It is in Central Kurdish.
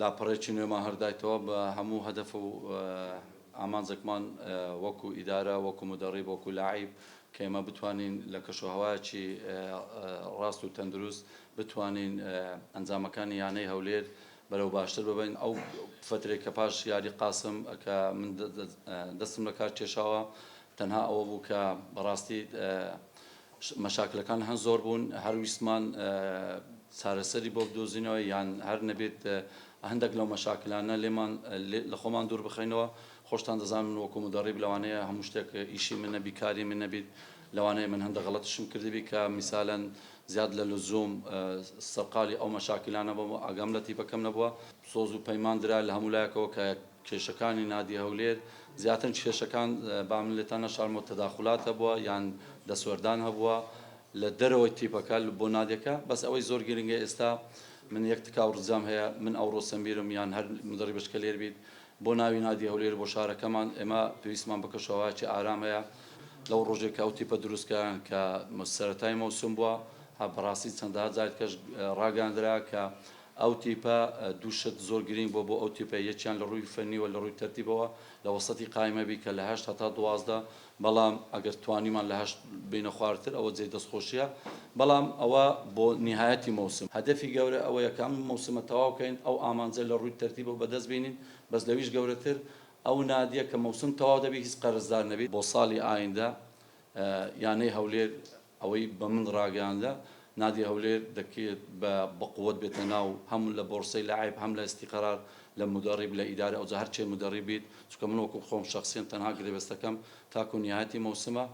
لاپەڕێکی نوێمان هەردایتەوە بە هەموو هەدەف و ئامانجێکمان وەکو ئیدارە وەکو مدەڕیب وەکو لاعیب کە ئێمە بتوانین لە کەشوهەوایەکی ڕاست و تەندروست بتوانین ئەنجامەکانی یانەی هەولێر بەرەو باشتر ببین. ئەو فترێک کە پاش یاری قاسم کە من دەستم لە کار کێشاوە تەنها ئەوە بوو کە بەڕاستی مەشاکلەکان هەن زۆر بوون، هەرویستمان چارەسەری بۆ بدۆزینەوە یان هەر نەبێت هەندێک لەو مەشاکلانە لێمان لە خۆمان دوور بخەینەوە. خۆشتان دەزانن وەکو مدەڕیب لەوانەیە هەموو شتێک ئیشی من نەبی، کاری من نەبیت، لەوانەیە من هەندێک غەڵەتشم کردبی کە میسالەن زیاد لە لزوم سەرقالی ئەو مەشاکلانە بۆ ئاگام لە تیپەکەم نەبووە. سۆز و پەیمان درا لە هەموو لایەکەوە کە کێشەکانی نادی هەولێر زیاتر کێشەکان باملێتان نەشارمەوە تەداخلات هەبووە یان دەسوەردان هەبووە لە دەرەوەی تیپەکە بۆ نادیەکە. بەس ئەوەی زۆر گرنگە ئێستا من یەک تکاو ڕزام هەیە، من ئەوڕۆ سەمبیرم یان هەر مدەڕی بەشکە لێر بیت بۆ ناوی نادی هەولێر بۆ شارەکەمان ئێمە پێویستمان بە کەشوهەوایەکی ئارام هەیە. لەو ڕۆژێک ئەو تیپە دروستکەیان کە سەرەتای مەوسم بووە بەڕاستی چەندەها جارێک کەش ڕاگەاندرا کە ئەو تیپە دووشت زۆر گرنگ بۆ ئەو تیپە یەکیان لە ڕووی فەنیوە لە ڕووی تەرتیبەوە لە وەسەتی قایمەبی کە لە 8 تا 12، بەڵام ئەگەر توانیمان لە 8 بینە خوارتر ئەوە جێ دەستخۆشیە. بەڵام ئەوە بۆ نهایەتی مەوسم هەدەفی گەورە ئەوە یەکەم مەوسمە تەواو بکەین، ئەو ئامانجە لە ڕووی تەرتیبە بەدەست بینین. بەس لەویش گەورەتر ئەو نادیە کە مەوسم تەواو دەبی هیچ قەرزدار نەبیت بۆ ساڵی ئایندە یانەی هەولێر ئەوەی بە من ڕاگەیاندە نادی هەولێر دەکرێت بە قووەت بێتە ناو هەم لە بۆرسەی لاعیب هەم لە ئیستیقرار لە مدەڕیب لە ئیدارە ئەوجا هەرچێ مدەڕیب بیت، چونکە من وەکو خۆم شەخسیان تەنها گرێبەستەکەم تاکو نهایەتی مەوسمە